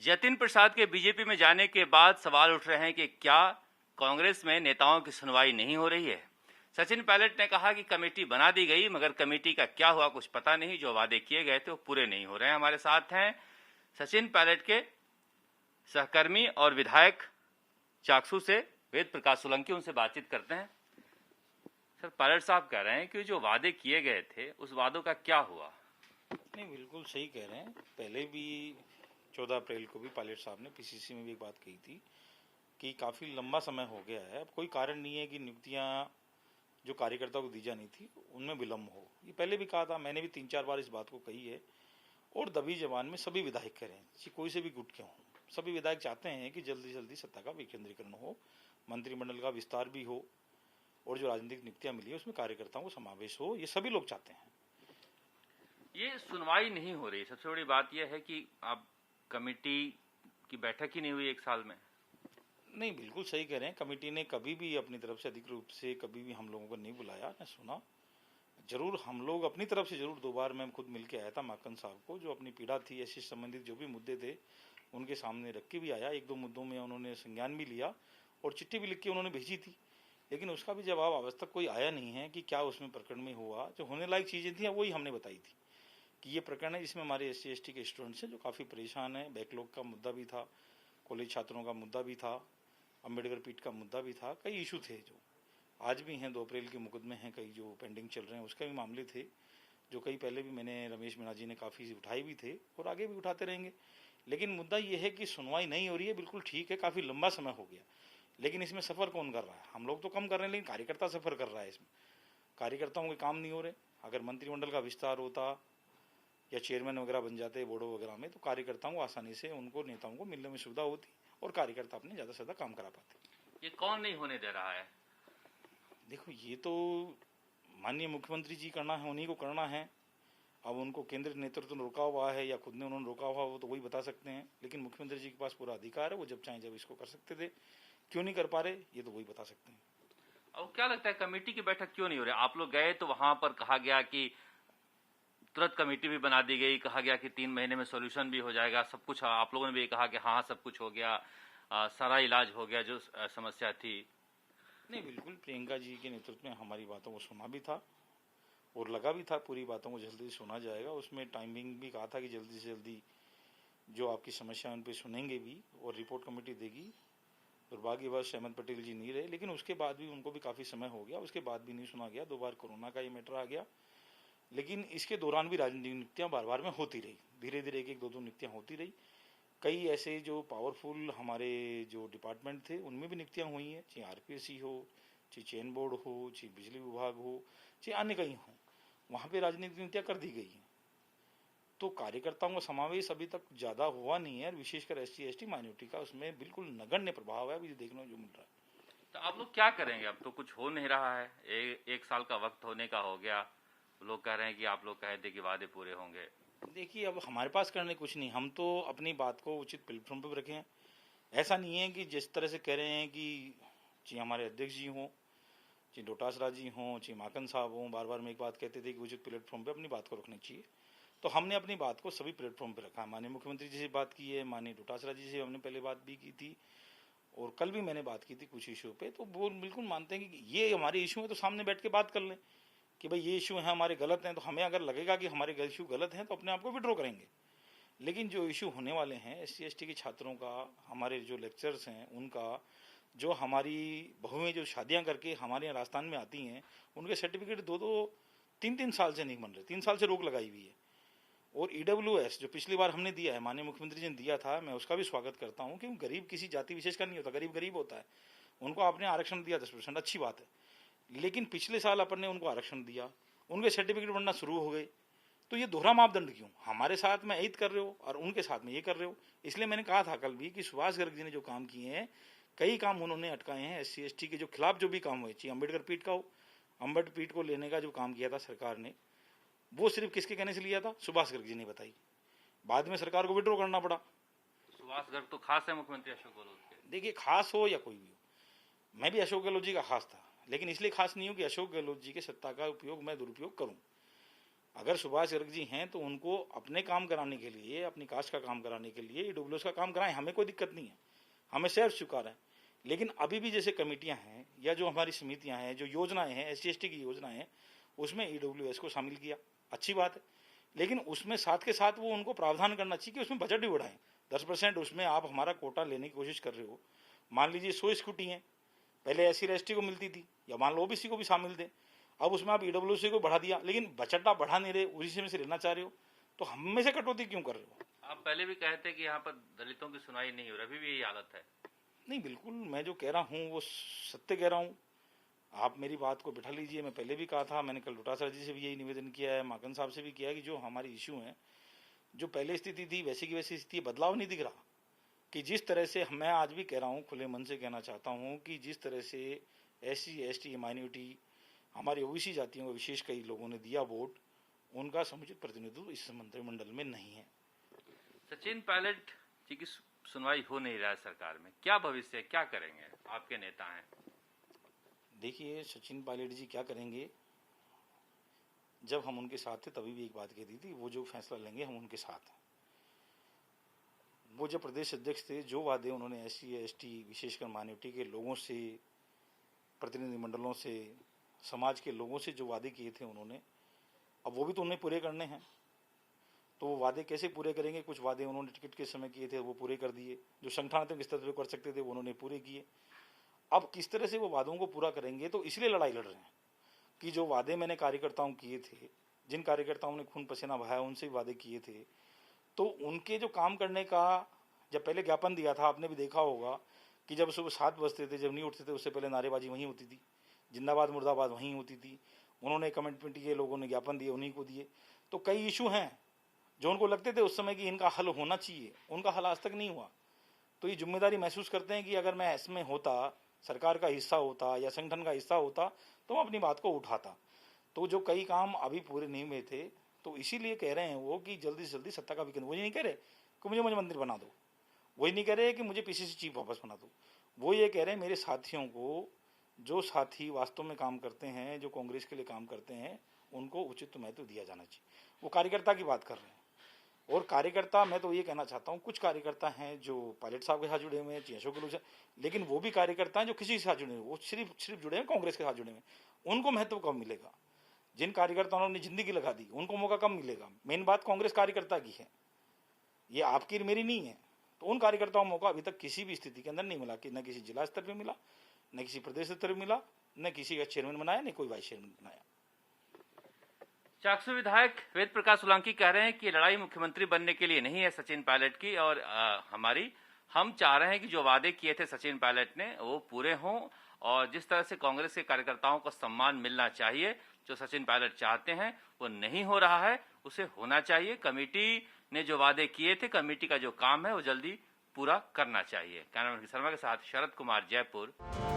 जतिन प्रसाद के बीजेपी में जाने के बाद सवाल उठ रहे हैं कि क्या कांग्रेस में नेताओं की सुनवाई नहीं हो रही है। सचिन पायलट ने कहा कि कमेटी बना दी गई मगर कमेटी का क्या हुआ कुछ पता नहीं, जो वादे किए गए थे वो पूरे नहीं हो रहे हैं। हमारे साथ हैं सचिन पायलट के सहकर्मी और विधायक चाकसू से वेद प्रकाश सोलंकी, उनसे बातचीत करते हैं। सर, पायलट साहब कह रहे हैं कि जो वादे किए गए थे उस वादों का क्या हुआ? नहीं, बिल्कुल सही कह रहे हैं। पहले भी 14 अप्रैल को भी पायलट साहब ने पीसीसी में भी एक बात कही थी कि काफ़ी लंबा समय हो गया है, अब कोई कारण नहीं है कि नियुक्तियां जो कार्यकर्ताओं को दी जानी थी उनमें विलम्ब हो। ये पहले भी कहा था, मैंने भी 3-4 बार इस बात को कही है। और दबी जबान में सभी विधायक कह रहे हैं, कोई से भी गुट क्यों हो, सभी विधायक चाहते हैं कि जल्दी जल्दी सत्ता का विकेंद्रीकरण हो, मंत्रिमंडल का विस्तार भी हो और जो राजनीतिक नियुक्तियां मिली है उसमें कार्यकर्ताओं को समावेश हो, ये सभी लोग चाहते हैं। ये सुनवाई नहीं हो रही, सबसे बड़ी बात यह है कि अब कमेटी की बैठक ही नहीं हुई 1 साल में। नहीं, बिल्कुल सही कह रहे हैं। कमेटी ने कभी भी अपनी तरफ से अधिक रूप से कभी भी हम लोगों को नहीं बुलाया, न सुना। जरूर हम लोग अपनी तरफ से जरूर 2 बार मैं खुद मिलके आया था माकन साहब को, जो अपनी पीड़ा थी ऐसे संबंधित जो भी मुद्दे थे उनके सामने रख के भी आया। 1-2 मुद्दों में उन्होंने संज्ञान भी लिया और चिट्ठी भी लिख के उन्होंने भेजी थी, लेकिन उसका भी जवाब आज तक कोई आया नहीं है कि क्या उसमें प्रकरण में हुआ। जो होने लायक चीज़ें थी वही हमने बताई थी कि ये प्रकरण है जिसमें हमारे SC/ST के स्टूडेंट्स हैं जो काफ़ी परेशान हैं। बैकलॉग का मुद्दा भी था, कॉलेज छात्रों का मुद्दा भी था, अम्बेडकर पीठ का मुद्दा भी था, कई इशू थे जो आज भी हैं। 2 अप्रैल के मुकदमे हैं कई जो पेंडिंग चल रहे हैं, उसके भी मामले थे जो कई पहले भी मैंने रमेश मीणा जी ने काफ़ी उठाए भी थे और आगे भी उठाते रहेंगे। लेकिन मुद्दा ये है कि सुनवाई नहीं हो रही है। बिल्कुल ठीक है, काफ़ी लंबा समय हो गया, लेकिन इसमें सफ़र कौन कर रहा है? हम लोग तो कम कर रहे हैं, लेकिन कार्यकर्ता सफ़र कर रहा है। इसमें कार्यकर्ताओं के काम नहीं हो रहे। अगर मंत्रिमंडल का विस्तार होता या चेयरमैन वगैरह बन जाते बोर्डो वगैरह में, तो कार्यकर्ताओं को आसानी से उनको नेताओं को मिलने में सुविधा होती और कार्यकर्ता अपने ज़्यादा से ज़्यादा काम करा पाते। ये कौन नहीं होने दे रहा है? देखो, ये तो माननीय मुख्यमंत्री जी करना है, उन्हीं को करना है। अब उनको केंद्र नेतृत्व ने रोका हुआ है या खुद ने उन्होंने रोका हुआ, वो तो वही बता सकते हैं। लेकिन मुख्यमंत्री जी के पास पूरा अधिकार है, वो जब चाहें जब इसको कर सकते थे। क्यों नहीं कर पा रहे, ये तो वही बता सकते हैं। अब क्या लगता है कमेटी की बैठक क्यों नहीं हो रही? आप लोग गए तो वहां पर कहा गया कि तुरंत कमेटी भी बना दी गई, कहा गया कि 3 महीने में सॉल्यूशन भी हो जाएगा, सब कुछ। आप लोगों ने भी कहा कि हाँ सब कुछ हो गया, सारा इलाज हो गया जो समस्या थी। नहीं, बिल्कुल प्रियंका जी के नेतृत्व में हमारी बातों को सुना भी था और लगा भी था पूरी बातों को जल्दी से सुना जाएगा। उसमें टाइमिंग भी कहा था कि जल्दी से जल्दी जो आपकी समस्या उन पर सुनेंगे भी और रिपोर्ट कमेटी देगी। दुर्भाग्यवश अहमद पटेल जी नहीं रहे, लेकिन उसके बाद भी उनको भी काफ़ी समय हो गया, उसके बाद भी नहीं सुना गया। 2 बार कोरोना का ये मैटर आ गया, लेकिन इसके दौरान भी राजनीतिक नियुक्तियाँ बार बार में होती रही। धीरे धीरे 1-2 नियुक्तियाँ होती रही। कई ऐसे जो पावरफुल हमारे जो डिपार्टमेंट थे उनमें भी नियुक्तियाँ हुई हैं, चाहे RPSC हो, चाहे चेन बोर्ड हो, चाहे बिजली विभाग हो, चाहे अन्य कहीं हो, वहाँ पे राजनीतिक नियुक्तियाँ कर दी गई हैं। तो कार्यकर्ताओं का समावेश अभी तक ज़्यादा हुआ नहीं है, विशेषकर SC/ST माइनॉरिटी का उसमें बिल्कुल नगण्य प्रभाव है अभी देखने जो मिल रहा है। तो आप लोग क्या करेंगे? अब तो कुछ हो नहीं रहा है, 1 साल का वक्त होने का हो गया। लोग कह रहे हैं कि आप लोग कह दे कि वादे पूरे होंगे। देखिए, अब हमारे पास करने कुछ नहीं, हम तो अपनी बात को उचित प्लेटफॉर्म पर रखें। ऐसा नहीं है कि जिस तरह से कह रहे हैं कि चाहे हमारे अध्यक्ष जी हों, चाहे डोटासरा जी हों, चाहे माकन साहब हों, बार बार में एक बात कहते थे कि उचित प्लेटफॉर्म पे अपनी बात को रखनी चाहिए। तो हमने अपनी बात को सभी प्लेटफॉर्म पे रखा है। माननीय मुख्यमंत्री जी से बात की है, माननीय डोटासरा जी से हमने पहले बात भी की थी और कल भी मैंने बात की थी कुछ इशू पे। तो वो बिल्कुल मानते हैं कि ये हमारे इशू है तो सामने बैठ के बात कर लें कि भाई ये इशू है हमारे गलत हैं। तो हमें अगर लगेगा कि हमारे इशू गलत हैं तो अपने आप को विड्रॉ करेंगे। लेकिन जो इशू होने वाले हैं SC/ST के छात्रों का, हमारे जो लेक्चर्स हैं उनका, जो हमारी बहुएं जो शादियां करके हमारे यहाँ राजस्थान में आती हैं, उनके सर्टिफिकेट 2-3 साल से नहीं बन रहे, 3 साल से रोक लगाई हुई है। और EWS जो पिछली बार हमने दिया है, माननीय मुख्यमंत्री जी ने दिया था, मैं उसका भी स्वागत करता हूँ क्योंकि गरीब किसी जाति विशेष का नहीं होता, गरीब गरीब होता है। उनको आपने आरक्षण दिया 10%, अच्छी बात है। लेकिन पिछले साल अपन ने उनको आरक्षण दिया, उनके सर्टिफिकेट बनना शुरू हो गए। तो ये दोहरा मापदंड क्यों? हमारे साथ में ऐद कर रहे हो और उनके साथ में ये कर रहे हो। इसलिए मैंने कहा था कल भी कि सुभाष गर्ग जी ने जो काम किए हैं, कई काम उन्होंने अटकाए हैं। SC/ST के जो खिलाफ जो भी काम हुए, चाहे अम्बेडकर पीठ का हो, अम्बेडकर पीठ को लेने का जो काम किया था सरकार ने, वो सिर्फ किसके कहने से लिया था? सुभाष गर्ग जी ने बताई। बाद में सरकार को विड्रॉ करना पड़ा। सुभाष गर्ग तो खास है मुख्यमंत्री अशोक गहलोत के। देखिए, खास हो या कोई भी हो, मैं भी अशोक गहलोत जी का खास था, लेकिन इसलिए खास नहीं हूँ कि अशोक गहलोत जी के सत्ता का उपयोग मैं दुरुपयोग करूँ। अगर सुभाष गर्ग जी हैं तो उनको अपने काम कराने के लिए, अपनी कास्ट का काम कराने के लिए ईडब्ल्यूएस का काम कराएं, हमें कोई दिक्कत नहीं है, हमें सेल्फ स्वीकार है। लेकिन अभी भी जैसे कमेटियां हैं या जो हमारी समितियां हैं, जो योजनाएं हैं, SC/ST की योजनाएं हैं, उसमें ईडब्ल्यूएस को शामिल किया, अच्छी बात है। लेकिन उसमें साथ के साथ वो उनको प्रावधान करना चाहिए कि उसमें बजट भी बढ़ाएं। 10% उसमें आप हमारा कोटा लेने की कोशिश कर रहे हो, मान लीजिए 100 स्कूटी हैं, पहले SC/ST को मिलती थी, या मान लो OBC को भी शामिल दें, अब उसमें आप ईडब्ल्यूसी को बढ़ा दिया, लेकिन बजट आप बढ़ा नहीं रहे, उसी में से लेना चाह रहे हो, तो हम में से कटौती क्यों कर रहे हो? आप पहले भी कहते कि यहाँ पर दलितों की सुनवाई नहीं हो रही, अभी भी यही हालत है। नहीं, बिल्कुल मैं जो कह रहा हूँ वो सत्य कह रहा हूँ, आप मेरी बात को बिठा लीजिए। मैं पहले भी कहा था, मैंने कल डोटासरा जी से भी यही निवेदन किया है, माकन साहब से भी किया है कि जो हमारी इश्यू है, जो पहले स्थिति थी वैसी की वैसी स्थिति, बदलाव नहीं दिख रहा। कि जिस तरह से मैं आज भी कह रहा हूँ, खुले मन से कहना चाहता हूँ कि जिस तरह से SC/ST माइनॉरिटी, हमारी OBC जातियों को विशेष कई लोगों ने दिया वोट, उनका समुचित प्रतिनिधित्व इस मंत्रिमंडल में नहीं है। सचिन पायलट जी की सुनवाई हो नहीं रहा है सरकार में, क्या भविष्य है, क्या करेंगे, आपके नेता हैं? देखिए, सचिन पायलट जी क्या करेंगे, जब हम उनके साथ थे तभी भी एक बात कह दी थी, वो जो फैसला लेंगे हम उनके साथ हैं। वो जब प्रदेश अध्यक्ष थे, जो वादे उन्होंने SC/ST विशेषकर माइनॉरिटी के लोगों से, प्रतिनिधिमंडलों से, समाज के लोगों से जो वादे किए थे उन्होंने, अब वो भी तो उन्हें पूरे करने हैं। तो वो वादे कैसे पूरे करेंगे? कुछ वादे उन्होंने टिकट के समय किए थे वो पूरे कर दिए, जो संगठनात्मक स्तर पर कर सकते थे वो उन्होंने पूरे किए। अब किस तरह से वो वादों को पूरा करेंगे, तो इसलिए लड़ाई लड़ रहे हैं कि जो वादे मैंने कार्यकर्ताओं किए थे, जिन कार्यकर्ताओं ने खून पसीना बहाया, उनसे भी वादे किए थे, तो उनके जो काम करने का जब पहले ज्ञापन दिया था, आपने भी देखा होगा कि जब सुबह 7 बजते थे, जब नहीं उठते थे, उससे पहले नारेबाजी वहीं होती थी, जिंदाबाद मुर्दाबाद वहीं होती थी। उन्होंने कमिटमेंट किए, लोगों ने ज्ञापन दिए, उन्हीं को दिए। तो कई इशू हैं जो उनको लगते थे उस समय कि इनका हल होना चाहिए, उनका हल आज तक नहीं हुआ। तो ये जिम्मेदारी महसूस करते हैं कि अगर मैं इसमें होता, सरकार का हिस्सा होता या संगठन का हिस्सा होता, तो मैं अपनी बात को उठाता। तो जो कई काम अभी पूरे नहीं हुए थे, तो इसीलिए कह रहे हैं वो कि जल्दी से जल्दी सत्ता का विकेंद्र। वो ये नहीं कह रहे कि मुझे मंत्री बना दो, वो ये नहीं कह रहे कि मुझे PCC चीफ वापस बना दो, वो ये कह रहे हैं मेरे साथियों को, जो साथी वास्तव में काम करते हैं, जो कांग्रेस के लिए काम करते हैं, उनको उचित महत्व दिया जाना चाहिए। वो कार्यकर्ता की बात कर रहे हैं। और कार्यकर्ता, मैं तो ये कहना चाहता हूँ, कुछ कार्यकर्ता हैं जो पायलट साहब के साथ जुड़े हुए हैं, अशोक गहलोत, लेकिन वो भी कार्यकर्ता हैं जो किसी के साथ जुड़े हुए, वो सिर्फ जुड़े हैं कांग्रेस के साथ जुड़े हुए, उनको महत्व कब मिलेगा? जिन कार्यकर्ताओं ने जिंदगी लगा दी, उनको मौका कब मिलेगा? मेन बात कांग्रेस कार्यकर्ता की है, ये आपकी मेरी नहीं है। तो उन कार्यकर्ताओं को मौका अभी तक किसी भी स्थिति के अंदर नहीं मिला, कि न किसी जिला स्तर पर मिला, न किसी प्रदेश स्तर पर मिला, न किसी का चेयरमैन बनाया, न कोई वाइस चेयरमैन बनाया। चाकसू विधायक वेद प्रकाश सोलंकी कह रहे हैं कि लड़ाई मुख्यमंत्री बनने के लिए नहीं है सचिन पायलट की, और हम चाह रहे हैं कि जो वादे किए थे सचिन पायलट ने वो पूरे हों, और जिस तरह से कांग्रेस के कार्यकर्ताओं को सम्मान मिलना चाहिए, जो सचिन पायलट चाहते हैं वो नहीं हो रहा है, उसे होना चाहिए। कमेटी ने जो वादे किए थे, कमेटी का जो काम है वो जल्दी पूरा करना चाहिए। कैमरामैन शर्मा के साथ शरद कुमार, जयपुर।